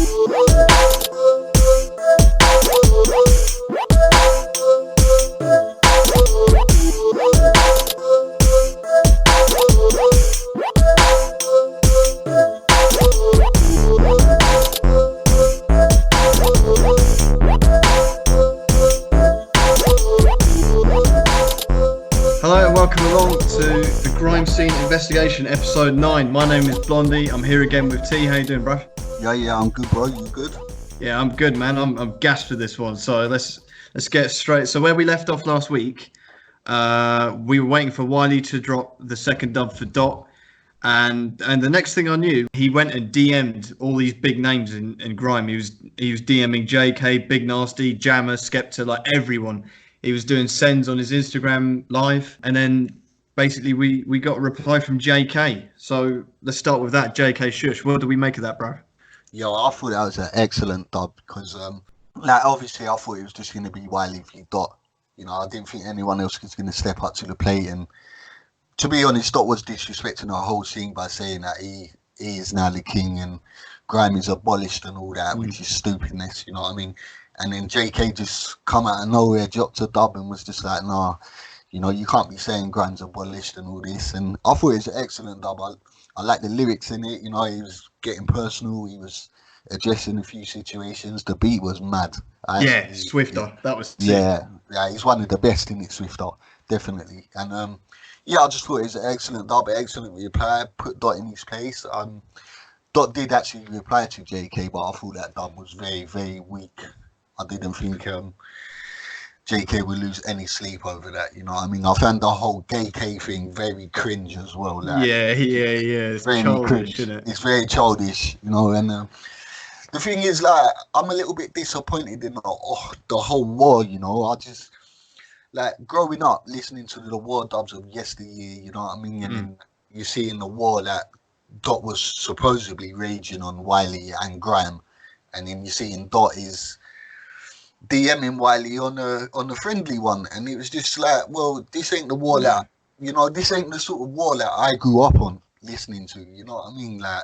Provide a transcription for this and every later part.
Hello and welcome along to the Grime Scene Investigation episode 9. My name is Blondy. I'm here again with Tee. How you doing, bro? Yeah, I'm good, bro. You good? Yeah, I'm good, man. I'm gassed for this one. So let's get straight. So where we left off last week, we were waiting for Wiley to drop the second dub for Dot, and the next thing I knew, he went and DM'd all these big names in Grime. He was DMing Jaykae, Big Nasty, Jammer, Skepta, like everyone. He was doing sends on his Instagram live, and then basically we got a reply from Jaykae. So let's start with that. Jaykae Shush. What do we make of that, bro? Yo, I thought that was an excellent dub because, obviously I thought it was just going to be Wiley v Dot. You know, I didn't think anyone else was going to step up to the plate. And to be honest, Dot was disrespecting our whole scene by saying that he is now the king and Grime is abolished and all that, which is stupidness. You know what I mean? And then Jaykae just come out of nowhere, dropped a dub and was just like, nah, you know, you can't be saying Grime's abolished and all this. And I thought it was an excellent dub. I like the lyrics in it. You know, he was getting personal. He was addressing a few situations. The beat was mad. Swifter. That was sick. Yeah, he's one of the best in it, Swifter, definitely. And I just thought it was an excellent dub, excellent reply. Put Dot in his place. Dot did actually reply to Jaykae, but I thought that dub was very, very weak. I didn't think Jaykae would lose any sleep over that, you know what I mean? I found the whole Jaykae thing very cringe as well. Like, yeah. It's very childish, cringe. isn't it? It's very childish, you know, and the thing is, like, I'm a little bit disappointed in the whole war, you know. I just, like, growing up, listening to the war dubs of yesteryear, you know what I mean? And then you see in the war that Dot was supposedly raging on Wiley and Grime, and then you see in Dot is DMing Wiley on a friendly one, and it was just like, well, this ain't the war that, you know, this ain't the sort of war that I grew up on listening to, you know what I mean? Like,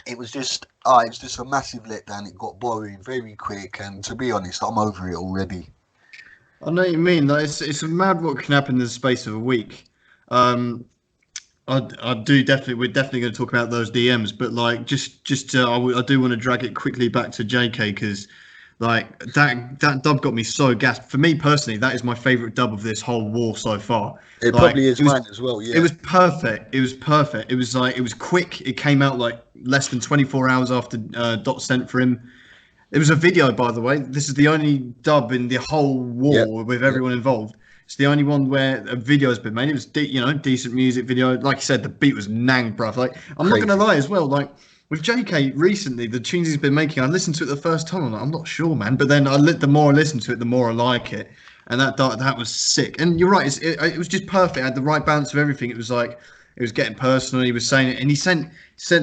it was just a massive letdown. It got boring very quick, and to be honest, I'm over it already. I know what you mean. Like, it's mad what can happen in the space of a week. We're definitely going to talk about those DMs, but like, I do want to drag it quickly back to Jaykae because, like, that dub got me so gassed. For me personally, that is my favourite dub of this whole war so far. It probably is mine as well, yeah. It was perfect. It was quick. It came out like less than 24 hours after Dot sent for him. It was a video, by the way. This is the only dub in the whole war with everyone involved. It's the only one where a video has been made. It was, decent music video. Like you said, the beat was nang, bruv. Like, I'm not going to lie as well, like, with Jaykae recently, the tunes he's been making, I listened to it the first time. I'm like, I'm not sure, man. But then the more I listen to it, the more I like it. And that was sick. And you're right, it was just perfect. It had the right balance of everything. It was like, it was getting personal. He was saying it, and he sent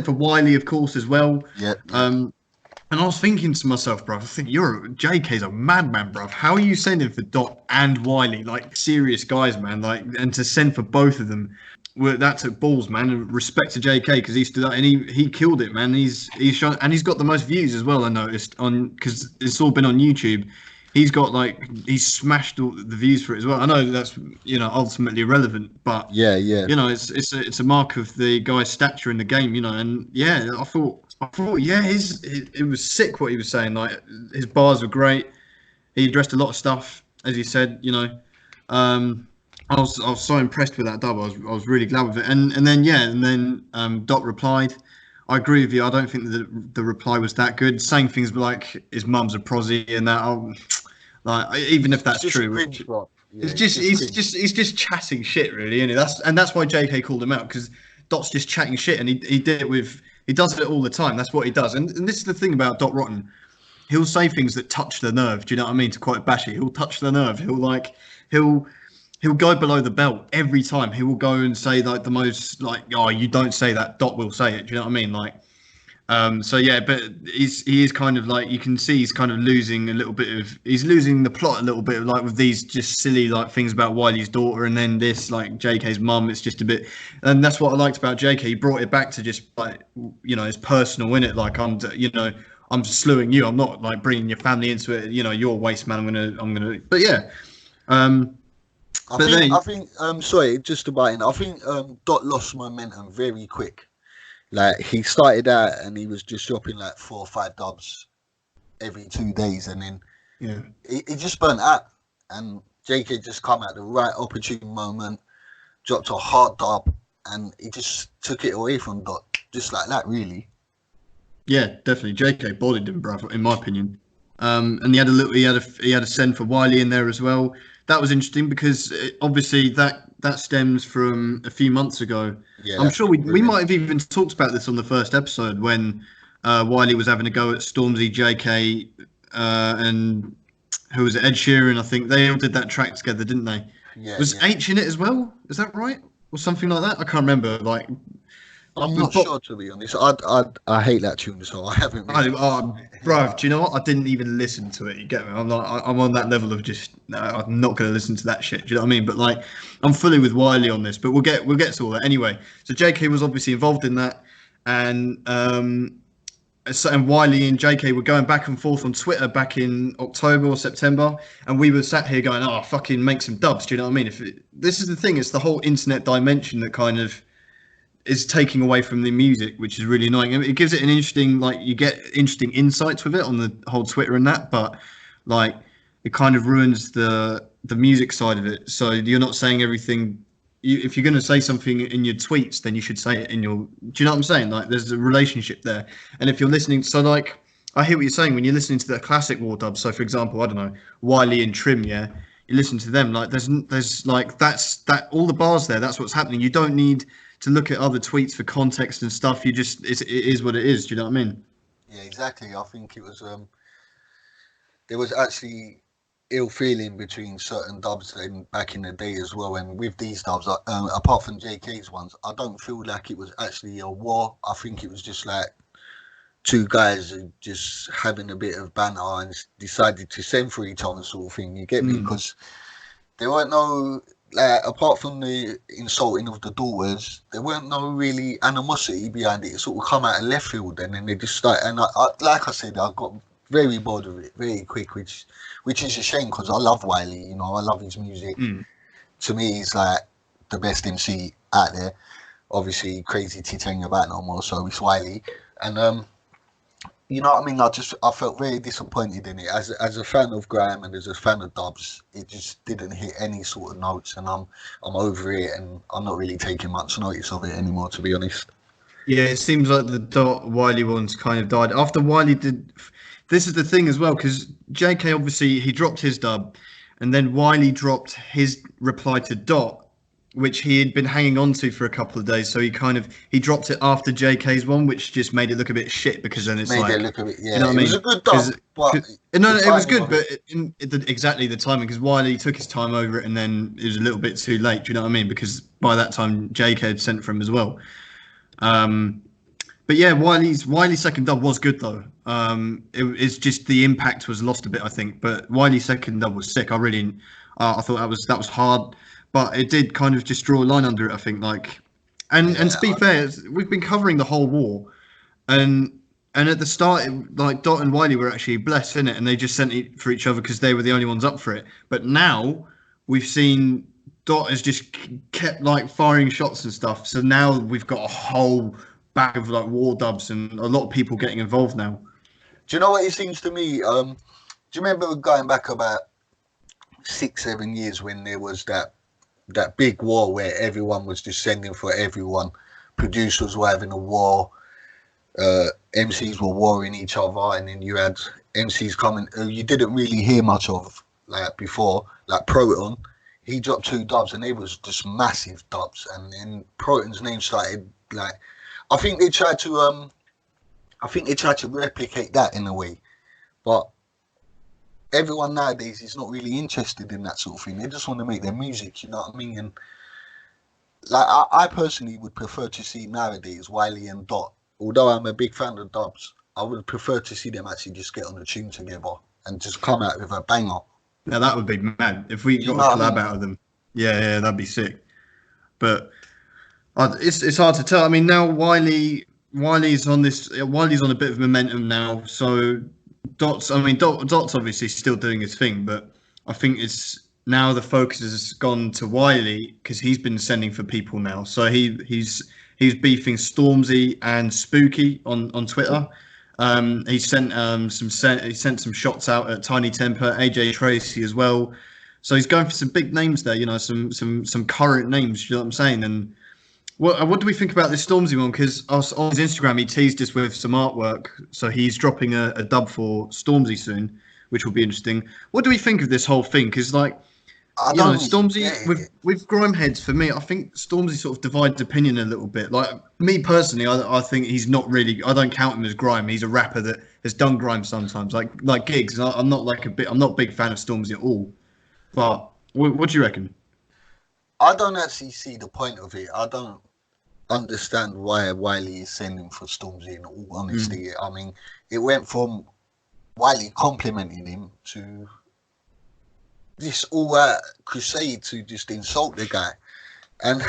for Wiley, of course, as well. Yeah. And I was thinking to myself, bruv, I think Jaykae's a madman, bruv. How are you sending for Dot and Wiley, like serious guys, man? Like, and to send for both of them. Well, that took balls, man. And respect to Jaykae because he stood up and he killed it, man. He's shown, and he's got the most views as well. I noticed because it's all been on YouTube. He's smashed all the views for it as well. I know that's ultimately irrelevant, but it's a mark of the guy's stature in the game, And I thought it was sick what he was saying. Like, his bars were great. He addressed a lot of stuff, as he said. I was so impressed with that dub. I was really glad with it. And then Dot replied. I agree with you. I don't think that the reply was that good. Saying things like his mum's a prosy and that. Like, even if that's true, he's just chatting shit, really, isn't it? That's why Jaykae called him out, because Dot's just chatting shit, and he did it he does it all the time. That's what he does. And this is the thing about Dot Rotten. He'll say things that touch the nerve. Do you know what I mean? To quote Bashy, he'll touch the nerve. He'll go below the belt every time. He will go and say like the most like, oh, you don't say that. Dot will say it. Do you know what I mean? Like, but he is kind of like, you can see he's kind of losing he's losing the plot a little bit, like with these just silly like things about Wiley's daughter, and then this like Jaykae's mum. It's just a bit, and that's what I liked about Jaykae. He brought it back to just like, it's personal, innit? Like, I'm slewing you. I'm not like bringing your family into it. You know, you're a waste man. I'm gonna. But yeah. But then, I think, sorry, just to buy in, I think Dot lost momentum very quick. Like he started out and he was just dropping like 4 or 5 dubs every 2 days, and then yeah. he just burnt out. And Jaykae just come at the right opportune moment, dropped a hard dub, and he just took it away from Dot, just like that, really. Yeah, definitely. Jaykae bodied him, bro, in my opinion. And he had a send for Wiley in there as well. That was interesting because obviously that stems from a few months ago. Yeah, I'm that's sure we brilliant. might have even talked about this on the first episode when Wiley was having a go at Stormzy, Jaykae, and who was it? Ed Sheeran. I think they all did that track together, didn't they? Yeah, Was yeah. H in it as well? Is that right? Or something like that? I can't remember. Like, I'm with not sure, to be honest. I hate that tune, so I haven't really. bro, do you know what? I didn't even listen to it. You get me? I'm like, I'm on that level of just, no, I'm not going to listen to that shit. Do you know what I mean? But like, I'm fully with Wiley on this. But we'll get to all that anyway. So Jaykae was obviously involved in that, and and Wiley and Jaykae were going back and forth on Twitter back in October or September, and we were sat here going, "Oh, fucking make some dubs." Do you know what I mean? This is the thing, it's the whole internet dimension that kind of is taking away from the music, which is really annoying. I mean, it gives it an interesting, like, you get interesting insights with it on the whole Twitter and that, but like it kind of ruins the music side of it. So you're not saying everything. If you're going to say something in your tweets, then you should say it in your. Do you know what I'm saying? Like, there's a relationship there, and if you're listening, so like, I hear what you're saying when you're listening to the classic war dubs. So, for example, I don't know, Wiley and Trim, yeah. You listen to them, like there's like that's all the bars there. That's what's happening. You don't need to look at other tweets for context and stuff. You just it is what it is. Do you know what I mean? Yeah, exactly. I think it was there was actually ill feeling between certain dubs back in the day as well. And with these dubs, apart from JK's ones, I don't feel like it was actually a war. I think it was just like two guys just having a bit of banter and decided to send for each other, sort of thing. You get me? Mm. Because there weren't no, like, apart from the insulting of the daughters, there weren't no really animosity behind it. It sort of come out of left field, and then they just start. And like I said, I got very bored of it very quick, which is a shame because I love Wiley. You know, I love his music. Mm. To me, he's like the best MC out there. Obviously, Crazy T ain't about no more, so it's Wiley. And you know what I mean? I felt very disappointed in it as a fan of grime and as a fan of dubs. It just didn't hit any sort of notes, and I'm over it, and I'm not really taking much notice of it anymore, to be honest. Yeah, it seems like the Wiley ones kind of died after Wiley did. This is the thing as well, because Jaykae obviously he dropped his dub, and then Wiley dropped his reply to Dot, which he had been hanging on to for a couple of days. So he dropped it after Jaykae's one, which just made it look a bit shit because then it's Made like, it look a bit, yeah. you know what I It mean? was a good dub, but No, the it was timing good, of but it. exactly the timing, because Wiley took his time over it, and then it was a little bit too late. Do you know what I mean? Because by that time, Jaykae had sent for him as well. But yeah, Wiley's second dub was good though. It's just the impact was lost a bit, I think. But Wiley's second dub was sick. I thought that was hard, but it did kind of just draw a line under it, I think. Like, and Yeah, to be fair, we've been covering the whole war, and at the start, like Dot and Wiley were actually blessed in it, and they just sent it for each other because they were the only ones up for it. But now we've seen Dot has just kept like firing shots and stuff. So now we've got a whole bag of like war dubs and a lot of people getting involved now. Do you know what it seems to me? Do you remember going back about 6, 7 years when there was that big war where everyone was just sending for everyone? Producers were having a war, MCs were warring each other, and then you had MCs coming you didn't really hear much of like before, like Proton. He dropped 2 dubs and they was just massive dubs, and then Proton's name started like, I think they tried to replicate that in a way, but everyone nowadays is not really interested in that sort of thing. They just want to make their music, you know what I mean? And like I personally would prefer to see nowadays Wiley and Dot. Although I'm a big fan of dubs, I would prefer to see them actually just get on a tune together and just come out with a banger. Now that would be mad if we You got know a what I collab mean? out of them. Yeah, that'd be sick. But it's hard to tell. I mean, now Wiley Wiley's on this. Wiley's on a bit of momentum now. So Dot's. I mean, Dot's obviously still doing his thing, but I think it's now the focus has gone to Wiley because he's been sending for people now. So he's beefing Stormzy and Spooky on Twitter. He sent he sent some shots out at Tiny Temper, AJ Tracy as well. So he's going for some big names there. You know, some current names. You know what I'm saying? And what do we think about this Stormzy one? Because on his Instagram, he teased us with some artwork. So he's dropping a dub for Stormzy soon, which will be interesting. What do we think of this whole thing? Because, like, I you know, don't Stormzy get it. with grime heads, for me, I think Stormzy sort of divides opinion a little bit. Like, me personally, I think he's not really. I don't count him as grime. He's a rapper that has done grime sometimes, like gigs. I'm not I'm not a big fan of Stormzy at all. But what do you reckon? I don't actually see the point of it. I don't understand why Wiley is sending for Stormzy. In all honesty, I mean, it went from Wiley complimenting him to this all-out crusade to just insult the guy. And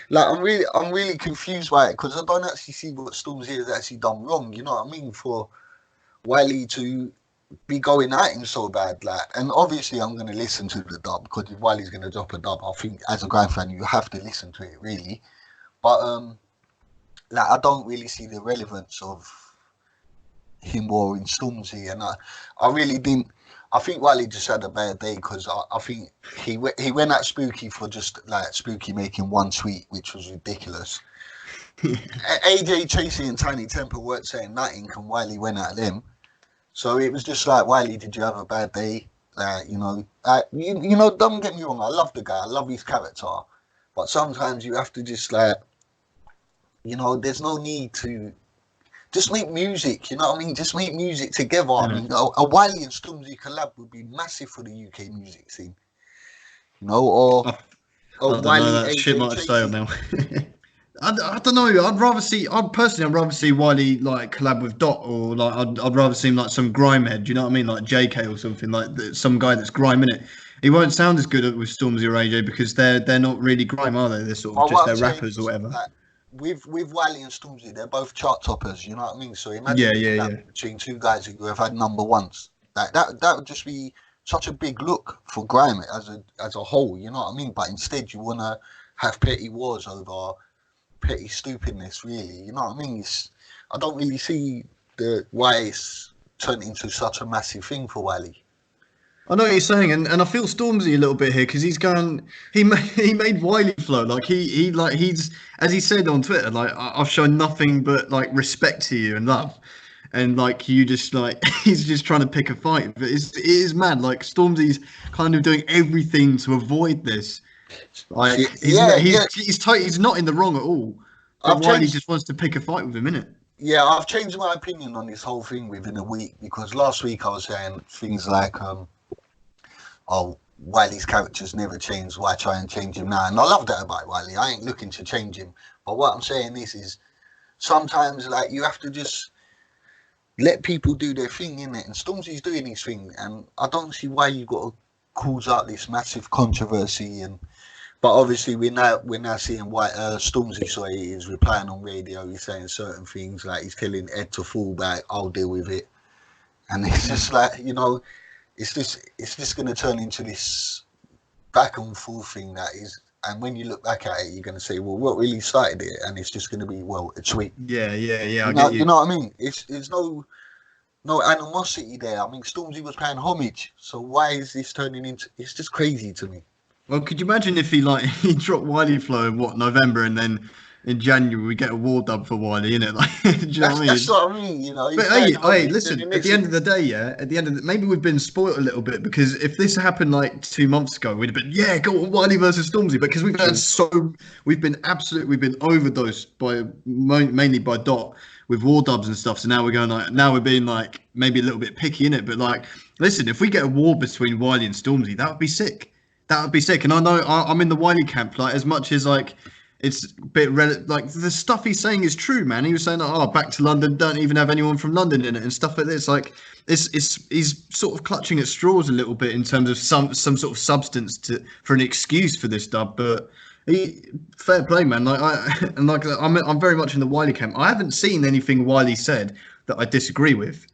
like, I'm really confused by it because I don't actually see what Stormzy has actually done wrong. You know what I mean? For Wiley to be going at him so bad, like, and obviously I'm going to listen to the dub because if Wiley's going to drop a dub, I think as a grime fan you have to listen to it really. But like, I don't really see the relevance of him warring Stormzy, and I really didn't. I think Wiley just had a bad day because I think he went at Spooky for just like Spooky making one tweet, which was ridiculous. AJ Tracy and Tiny Temper weren't saying nothing, and Wiley went at them. So it was just like, Wiley, did you have a bad day? You know, you know, don't get me wrong, I love the guy, I love his character, but sometimes you have to just like, you know, there's no need to just make music. You know what I mean? Just make music together. I mean, a Wiley and Stormzy collab would be massive for the UK music scene. You know, or I don't Wiley know. That shit AJ might have Tracy. failed now. I don't know. I'd rather see Wiley like collab with Dot, or like I'd rather see him like some grime head. Do you know what I mean? Like Jaykae or something, like some guy that's grime in it. He won't sound as good with Stormzy or AJ because they're not really grime, are they? They're sort of But just what I'm they're saying rappers or is, whatever. like, with Wiley and Stormzy, they're both chart toppers. You know what I mean? So Yeah, imagine a yeah, collab between two guys who have had number ones. Like that would just be such a big look for grime as a whole. You know what I mean? But instead, you wanna have petty wars over petty stupidness, really. You know what I mean? I don't really see why it's turned into such a massive thing for Wiley. I know what you're saying, and I feel Stormzy a little bit here because he's going. He made Wiley flow like he's as he said on Twitter, like I've shown nothing but like respect to you and love, and like you just like he's just trying to pick a fight. But it is mad. Like Stormzy's kind of doing everything to avoid this. Like Yeah, yeah. he's not in the wrong at all. But I've Wiley changed. just wants to pick a fight with him, innit? Yeah, I've changed my opinion on this whole thing within a week because last week I was saying things like, "Oh, Wiley's character's never changed. Why try and change him now?" And I love that about Wiley. I ain't looking to change him. But what I'm saying is sometimes like you have to just let people do their thing, innit? And Stormzy's doing his thing, and I don't see why you got to cause out this massive controversy. And but obviously we're now seeing why Stormzy, sorry, is replying on radio. He's saying certain things like he's telling Ed to fall back. I'll deal with it, and it's just like, you know, it's just going to turn into this back and forth thing that is. And when you look back at it, you're going to say, well, what really started it? And it's just going to be, well, a tweet. Yeah, yeah, yeah. I You know, get you you. know what I mean? There's no animosity there. I mean, Stormzy was paying homage, so why is this turning into? It's just crazy to me. Well, could you imagine if he like he dropped Wiley flow in what November, and then in January we get a war dub for Wiley, innit? Like, do you know what I mean? That's what I mean. You know, But he's hey, paying hey, homage, and listen. At the end of the day, yeah. At the end of maybe we've been spoilt a little bit because if this happened like 2 months ago, we'd have been go on Wiley versus Stormzy because we've been overdosed by mainly by Dot with war dubs and stuff. So now we're going like now we're being like maybe a little bit picky in it. But like, listen, if we get a war between Wiley and Stormzy, that would be sick. That would be sick. And I know I'm in the Wiley camp. Like as much as like it's a bit like the stuff he's saying is true, man. He was saying, "Oh, back to London, don't even have anyone from London in it," and stuff like this. Like, it's he's sort of clutching at straws a little bit in terms of some sort of substance for an excuse for this dub. But Fair play, man. I'm very much in the Wiley camp. I haven't seen anything Wiley said that I disagree with.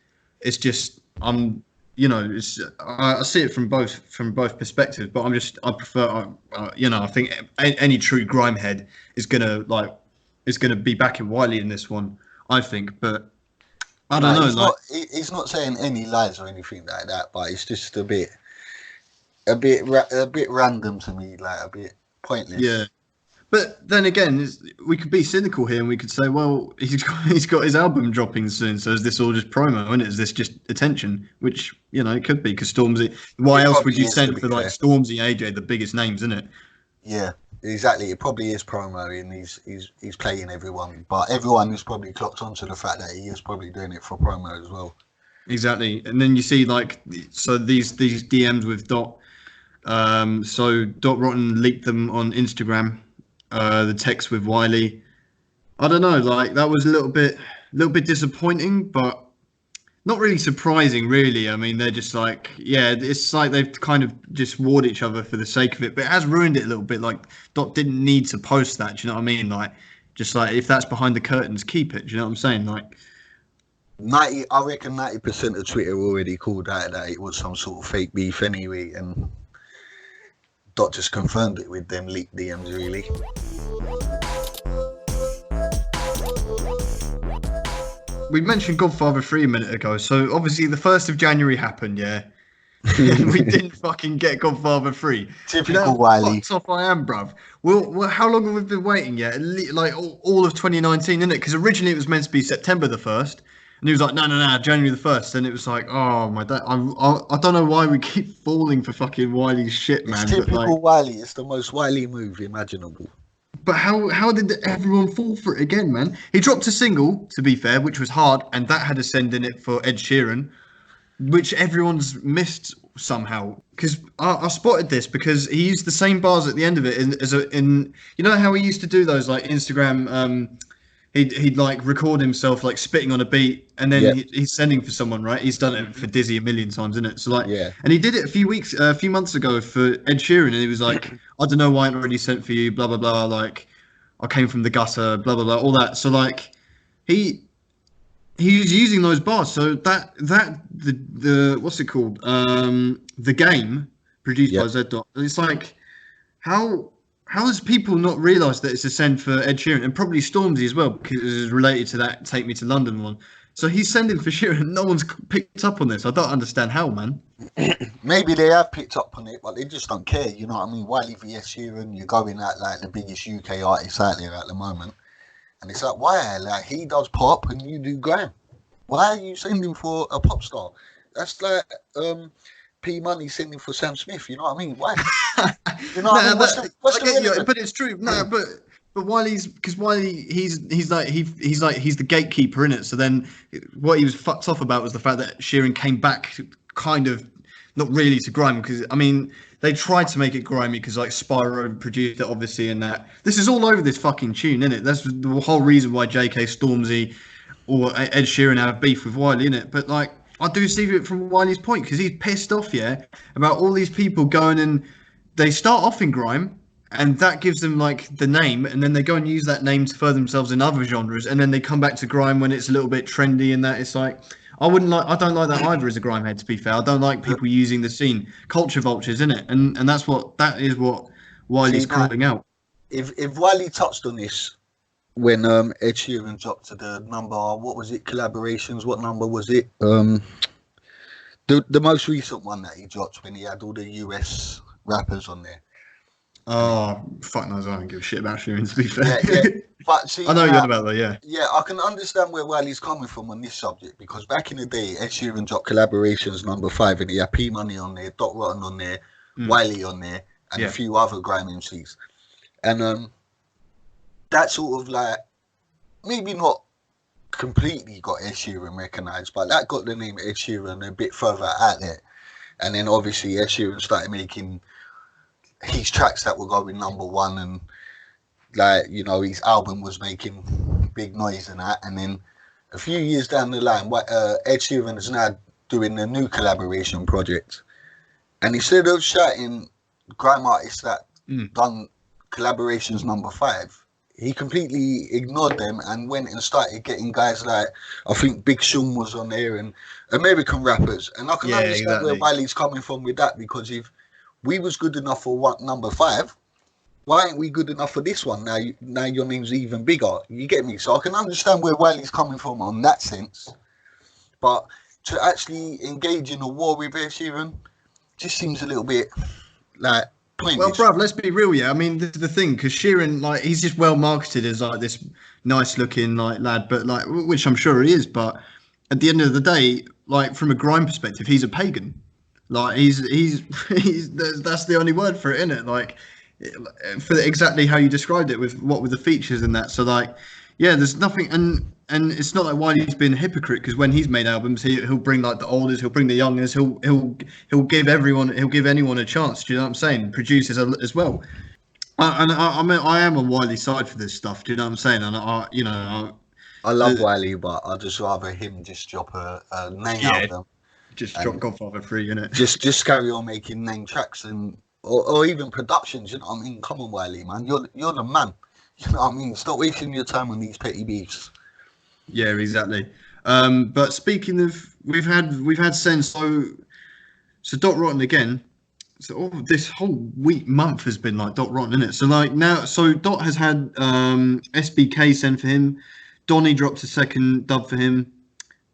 It's just I see it from both perspectives. But I prefer, I think any true grime head is gonna be backing Wiley in this one. I think, but I don't No, know. he's not. He's not saying any lies or anything like that. But it's just a bit random to me, like a bit pointless. Yeah. But then again, we could be cynical here and we could say, well, he's got his album dropping soon, so is this all just promo, isn't it? Is this just attention? Which, it could be, because Stormzy. Why It else would probably you is, send to for be like fair. Stormzy, AJ, the biggest names, isn't it? Yeah, exactly. It probably is promo, and he's playing everyone, but everyone is probably clocked onto the fact that he is probably doing it for promo as well. Exactly. And then you see these DMs with Dot. So Dot Rotten leaked them on Instagram. The text with Wiley. I don't know, like that was a little bit disappointing, but not really surprising, really. I mean, they're just like, yeah, it's like they've kind of just warred each other for the sake of it, but it has ruined it a little bit. Like Dot didn't need to post that. Do you know what I mean? Like, just like if that's behind the curtains, keep it. Do you know what I'm saying? Like, 90% of Twitter already called out that it was some sort of fake beef anyway, and Dot just confirmed it with them leaked DMs, really. we mentioned Godfather 3 a minute ago, so obviously the 1st of January happened, yeah. And we didn't fucking get Godfather 3. Do you know Typical how Wiley. fucked off I am, bruv? Well, how long have we been waiting yet? Like all of 2019, innit? Because originally it was meant to be September the 1st, and he was like, no, January the 1st. And it was like, oh my dad, I don't know why we keep falling for fucking Wiley's shit, It's man. typical Wiley. It's the most Wiley move imaginable. But how did everyone fall for it again, man? He dropped a single, to be fair, which was hard, and that had a send in it for Ed Sheeran, which everyone's missed somehow. Because I spotted this because he used the same bars at the end of it in you know how he used to do those like Instagram. He'd like record himself like spitting on a beat, and then Yep. he's sending for someone, right? He's done it for Dizzy a million times, isn't it? So like, Yeah. and he did it a few months ago for Ed Sheeran, and he was like, I don't know why I already sent for you, blah blah blah. Like, I came from the gutter, blah blah blah, all that. So like, he he's using those bars. So the what's it called? The game produced by Yep. Z Dot. It's like how has people not realised that it's a send for Ed Sheeran and probably Stormzy as well, because it's related to that Take Me to London one. So he's sending for Sheeran. No one's picked up on this. I don't understand how, man. Maybe they have picked up on it, but they just don't care. You know what I mean? Wiley vs Sheeran, you're going at like the biggest UK artist out there at the moment, and it's like, why? Like he does pop and you do grime. Why are you sending for a pop star? That's like P Money sending for Sam Smith. You know what I mean? Why? You know what I mean? What's the relevance? But it's true. No, but Wiley's because Wiley he's the gatekeeper in it. So then what he was fucked off about was the fact that Sheeran came back kind of not really to grime, because I mean they tried to make it grimy because like Spyro produced it obviously, and that this is all over this fucking tune, isn't it? That's the whole reason why Jaykae, Stormzy or Ed Sheeran have beef with Wiley, innit? But like I do see it from Wiley's point, because he's pissed off, yeah, about all these people going and they start off in grime, and that gives them like the name, and then they go and use that name to further themselves in other genres, and then they come back to grime when it's a little bit trendy, and that it's like I don't like that either as a grime head, to be fair. I don't like people using the scene culture vultures, innit? And that is what Wiley's See, calling out. if Wiley touched on this when Ed Sheeran dropped to the number, what was it? Collaborations. What number was it? The most recent one that he dropped when he had all the US rappers on there. Oh, fuck knows, I don't give a shit about Sheeran, to be fair. Yeah. But see, I know you're on about that, yeah. Yeah, I can understand where Wiley's coming from on this subject, because back in the day, Ed Sheeran dropped collaborations number 5, and he had P Money on there, Dot Rotten on there, Wiley on there, and a few other grime MCs. And that sort of like maybe not completely got Ed Sheeran recognised, but that got the name Ed Sheeran a bit further out there. And then obviously Ed Sheeran started making his tracks that were going number 1, and like, you know, his album was making big noise and that. And then a few years down the line, Ed Sheeran is now doing a new collaboration project, and instead of shouting grime artists that done collaborations #5, he completely ignored them and went and started getting guys like, I think Big Sean was on there, and American rappers. And I can Yeah, understand where exactly. Wiley's coming from with that, because if we was good enough for #5, why ain't we good enough for this one? Now your name's even bigger. You get me? So I can understand where Wiley's coming from on that sense. But to actually engage in a war with Ed Sheeran just seems a little bit like pointless. Well, bruv, let's be real, yeah. I mean, this is the thing, because Sheeran, like, he's just well marketed as like this nice-looking like lad, but like, which I'm sure he is. But at the end of the day, like from a grime perspective, he's a pagan. Like, he's that's the only word for it, isn't it? Like, for exactly how you described it with the features and that. So like, yeah, there's nothing, and it's not like Wiley's been a hypocrite, because when he's made albums, he'll bring like the oldest, he'll bring the youngest, he'll give anyone a chance. Do you know what I'm saying? Producers as well. I mean, I am on Wiley's side for this stuff. Do you know what I'm saying? And I love Wiley, but I'd just rather him just drop a name album. Just drop Godfather 3, innit? Just carry on making name tracks or even productions. You know what I mean? Come on, Wiley, man, you're the man. You know what I mean? Stop wasting your time on these petty beefs. Yeah, exactly. But speaking of, we've had Sense. So Dot Rotten again. So this whole month has been like Dot Rotten, isn't it? So like now, so Dot has had SBK send for him. Donnie dropped a second dub for him.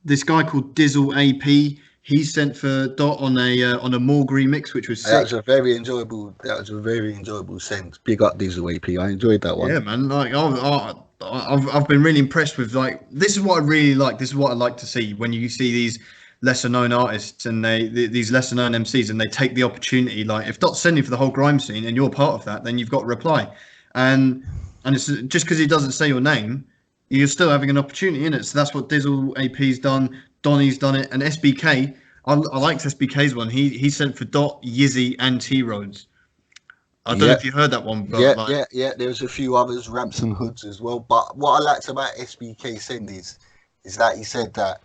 This guy called Dizzle AP, he sent for Dot on a Morgue remix, which was sick. That was a very enjoyable send. Big up Dizzle AP. I enjoyed that one. Yeah, man. Like I've been really impressed with, like, this is what I really like. This is what I like to see when you see these lesser known artists and these lesser known MCs, and they take the opportunity. Like, if Dot's sending for the whole grime scene and you're part of that, then you've got to reply. And it's just because he doesn't say your name, you're still having an opportunity in it. So that's what Dizzle AP's done. Donnie's done it, and SBK. I liked SBK's one. He sent for Dot, Yizzy, and T Rhodes. I don't know if you heard that one. But yeah. There's a few others, Ramps and Hoods as well. But what I liked about SBK send is that he said that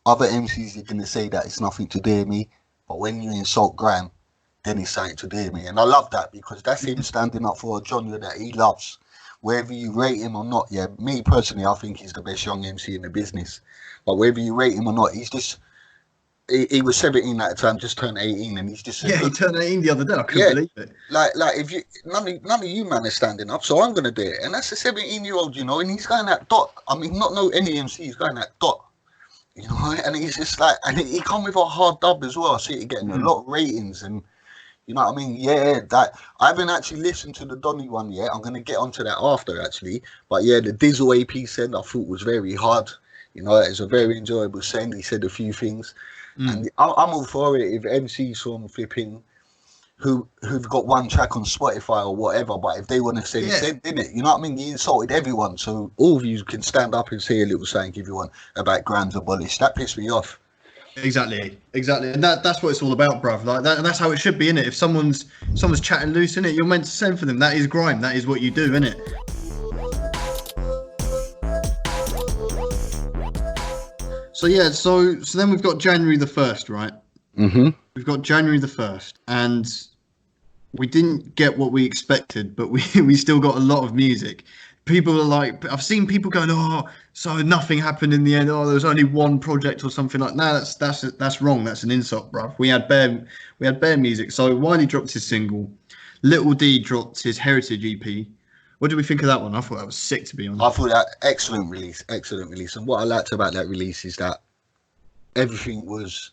other MCs are going to say that it's nothing to do with me, but when you insult grime, then it's something to do with me. And I love that, because that's him standing up for a genre that he loves. Whether you rate him or not, yeah, me personally, I think he's the best young MC in the business. But whether you rate him or not, he's just... He was 17 at the time, just turned 18, and he's just... Yeah, he turned 18 the other day. I couldn't believe it. Like if you... None of you man are standing up, so I'm going to do it. And that's a 17-year-old, you know, and he's going at Dot. I mean, not no any MC, he's going at Dot. You know, and he's just like... And he come with a hard dub as well. I see it getting a lot of ratings, and... You know what I mean? Yeah, that I haven't actually listened to the Donnie one yet. I'm going to get onto that after, actually. But yeah, the Dizzle AP send I thought was very hard. You know, it's a very enjoyable send. He said a few things. And I'm all for it if MCs from flipping who've got one track on Spotify or whatever, but if they want to say send in it, you know what I mean? He insulted everyone. So all of you can stand up and say a little something if you want about Grime's abolished. That pissed me off. Exactly, and that's what it's all about, bruv. Like that, and that's how it should be, innit? If someone's chatting loose, innit, you're meant to send for them. That is grime. That is what you do, innit? So yeah, so then we've got January the 1st, right? Mm-hmm. We've got January the 1st, and we didn't get what we expected, but we still got a lot of music. People are like, I've seen people going, oh, so nothing happened in the end. Oh, there was only one project or something like that. No, that's wrong. That's an insult, bruv. We had bare music. So Wiley dropped his single, Little D dropped his Heritage EP. What did we think of that one? I thought that was sick, to be honest. I thought that excellent release. And what I liked about that release is that everything was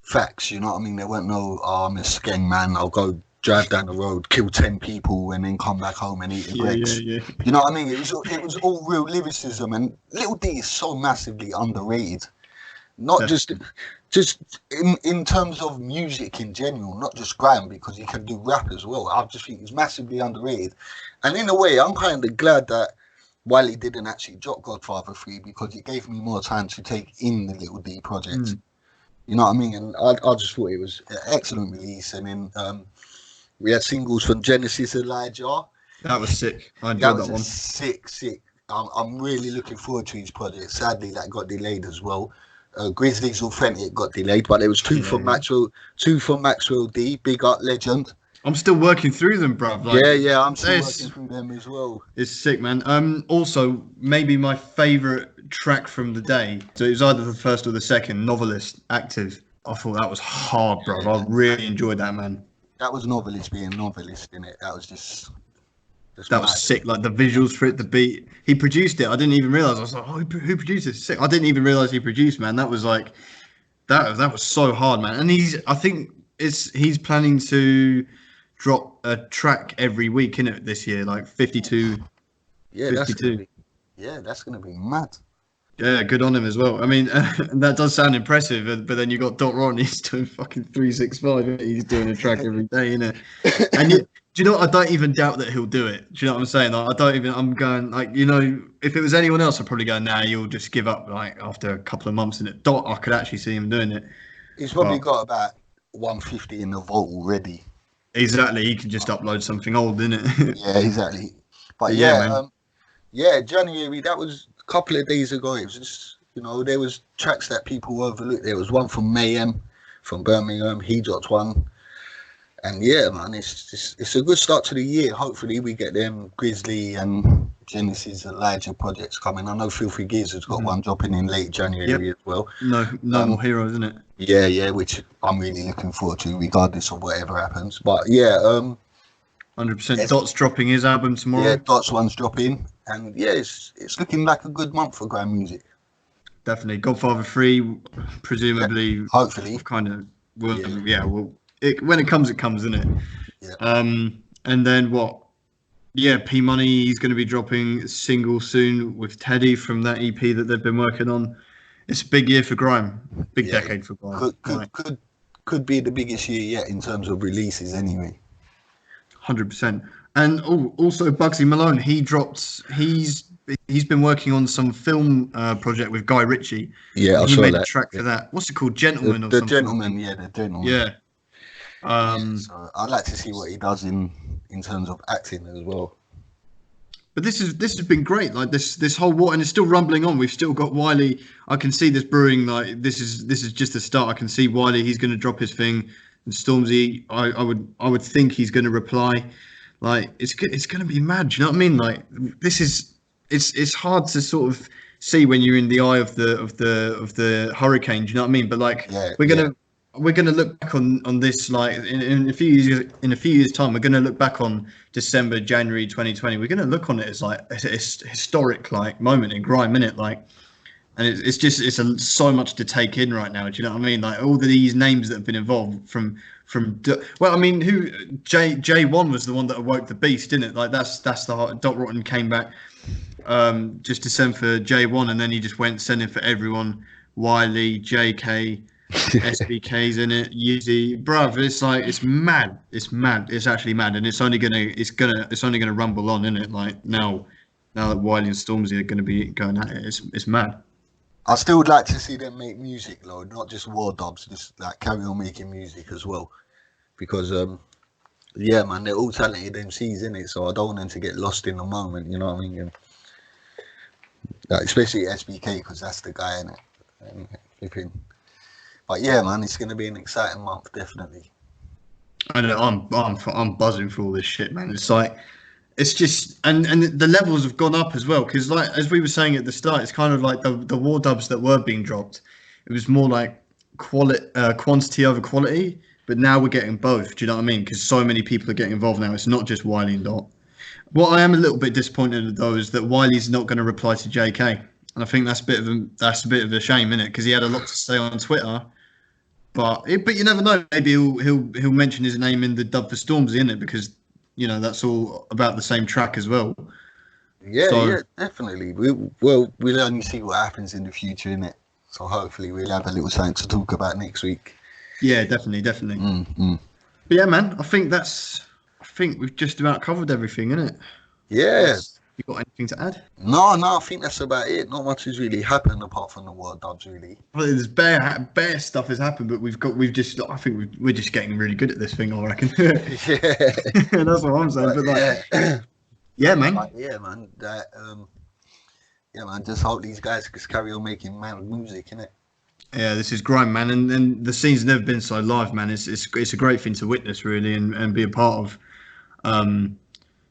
facts. You know what I mean? There weren't no, I'm a skeng man, I'll go drive down the road, kill 10 people, and then come back home and eat the bricks. Yeah. You know what I mean? It was all real lyricism, and Little D is so massively underrated. Not just in terms of music in general, not just grime, because he can do rap as well. I just think he's massively underrated. And in a way, I'm kind of glad that Wiley didn't actually drop Godfather 3, because it gave me more time to take in the Little D project. You know what I mean? And I just thought it was an excellent release. And then we had singles from Genesis, Elijah. That was sick. I enjoyed that one. Sick. I'm really looking forward to his project. Sadly, that got delayed as well. Grizzly's Authentic got delayed, but there was two from Maxwell D, big up legend. I'm still working through them, bruv. Like, Yeah, I'm still working it's through them as well. it's sick, man. Also, maybe my favorite track from the day. So it was either the first or the second. Novelist, Active. I thought that was hard, bruv. Yeah, I really enjoyed that, man. that was novelist being novelist in it. That was just That was mad. sick. Like the visuals for it, the beat. He produced it. I didn't even realize. I was like, oh, who produced this? Sick. I didn't even realize he produced, man. That was like that was so hard, man. And I think he's planning to drop a track every week in it this year, like 52, Yeah, 52. that's gonna be mad. Yeah, good on him as well. I mean, that does sound impressive, but then you got Dot Ron. He's doing fucking 365. He's doing a track every day, innit? And do you know what? I don't even doubt that he'll do it. Do you know what I'm saying? Like, I don't even. I'm going like, if it was anyone else, I'd probably go, nah, you'll just give up like after a couple of months in it. Dot, I could actually see him doing it. He's probably But got about 150 in the vault already. exactly, he can just upload something old, innit? Yeah, exactly. But Yeah, yeah, man. yeah, January. That was a couple of days ago. It was just, there was tracks that people overlooked. There was one from Mayhem, from Birmingham. He dropped one. And yeah, man, it's a good start to the year. Hopefully, we get them Grizzly and Genesis Elijah projects coming. I know Filthy Gears has got Mhm. one dropping in late Yep. January as well. No more heroes, isn't it? Yeah, which I'm really looking forward to, regardless of whatever happens. But yeah, 100%. yes, Dot's dropping his album yeah, tomorrow. Dots one's dropping, and yeah, it's looking like a good month for grime music. Definitely. Godfather 3, Yeah, presumably, hopefully, kind of. Well, yeah, yeah. Well, when it comes, isn't it? yeah, And then what? Yeah, P Money. He's going to be dropping a single soon with Teddy from that EP that they've been working on. It's a big year for grime. Big yeah. decade for grime. Could Like could could could be the biggest year yet in terms of releases, anyway. 100%. And also Bugsy Malone. He's been working on some film project with Guy Ritchie, Yeah, and I he saw made a that. track for Yeah. that. What's it called? Gentleman or The something? gentleman, yeah, the gentleman. Yeah. Yeah, Um, so I'd like to see what he does in terms of acting as well. but this has been great. Like this whole war, and it's still rumbling on. We've still got Wiley. I can see this brewing. Like this is just the start. I can see Wiley. He's going to drop his thing, and Stormzy. I would think he's going to reply. Like it's going to be mad. Do you know what I mean? Like this is it's hard to sort of see when you're in the eye of the hurricane. Do you know what I mean? But like Yeah, we're yeah, gonna we're gonna look back on this like in a few years time. We're gonna look back on December, January 2020. We're gonna look on it as like a historic like moment in grime, innit? Like, and it's just so much to take in right now. Do you know what I mean? Like all of these names that have been involved well, I mean, who J1 was the one that awoke the beast, didn't it? Like that's the heart. Dot Rotten came back just to send for J1, and then he just went sending for everyone. Wiley, JK, SBK's in it, Yeezy, bruv. It's like it's mad. It's mad. It's actually mad, and it's only gonna rumble on, isn't it? Like now that Wiley and Stormzy are gonna be going at it, it's mad. I still would like to see them make music, though, not just war dubs, just like carry on making music as well. Because yeah, man, they're all talented MCs in it, so I don't want them to get lost in the moment. You know what I mean? And, like, especially SBK, because that's the guy in it. And flipping. But yeah, man, it's gonna be an exciting month, definitely. I know I'm buzzing for all this shit, man. It's like it's just and the levels have gone up as well because like as we were saying at the start, it's kind of like the war dubs that were being dropped. It was more like quantity over quality, but now we're getting both. Do you know what I mean? Because so many people are getting involved now. It's not just Wiley and Dot. What I am a little bit disappointed at though is that Wiley's not going to reply to JK, and I think that's a bit of a shame, isn't it? Because he had a lot to say on Twitter. But you never know. Maybe he'll mention his name in the dub for Stormzy, in it because that's all about the same track as well. Yeah, So yeah, definitely. We'll only see what happens in the future, innit? So hopefully we'll have a little something to talk about next week. yeah, definitely. Mm. But yeah, man, I think we've just about covered everything, innit? Yeah. You got anything to add? No, I think that's about it. Not much has really happened apart from the world dubs, really. Well, there's bare stuff has happened, but I think we're just getting really good at this thing, I reckon. Yeah. That's what I'm saying. But like, yeah, man. Yeah, man. Yeah, man. Just hope these guys just carry on making mad music, innit? Yeah, this is grime, man, and the scene's never been so live, man. It's a great thing to witness, really, and be a part of. Um,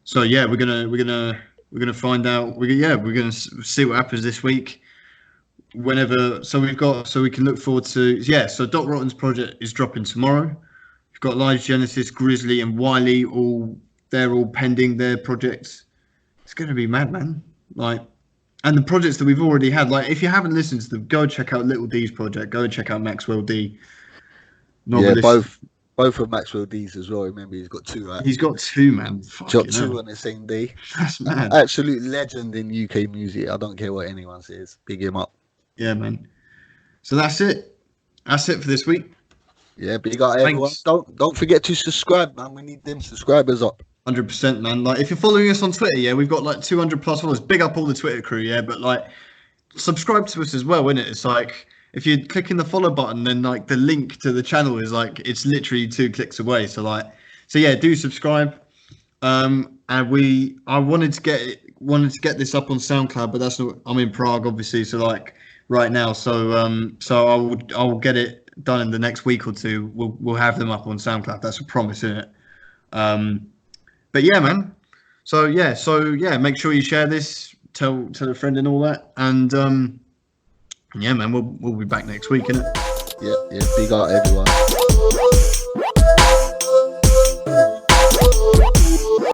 so yeah, we're gonna find out. We're gonna see what happens this week. Whenever, so we can look forward to. Yeah, so Doc Rotten's project is dropping tomorrow. We've got Lige Genesis, Grizzly, and Wiley. They're all pending their projects. It's gonna be mad, man. Like, and the projects that we've already had. Like, if you haven't listened to them, go check out Little D's project. Go and check out Maxwell D, Yeah, novelist. both of Maxwell D's as well. Remember, he's got two out. He's got two, man. Got Fucking two hell. on the same day. That's mad. Absolute legend in UK music. I don't care what anyone says. Big him up. Yeah, man. So that's it. That's it for this week. Yeah, big up everyone. Thanks. Don't forget to subscribe, man. We need them subscribers up. 100%, man. Like, if you're following us on Twitter, yeah, we've got like 200 plus followers. Big up all the Twitter crew, yeah. But like, subscribe to us as well, innit? It's like, if you're clicking the follow button, then like the link to the channel is like, it's literally 2 clicks away. So yeah, do subscribe. And I wanted to get this up on SoundCloud, but that's not. I'm in Prague, obviously. So like right now, so I will get it done in the next week or two. We'll have them up on SoundCloud. That's a promise, isn't it? But yeah, man. So yeah, make sure you share this, tell a friend and all that, and yeah, man, we'll be back next week, innit? Yeah, big up everyone.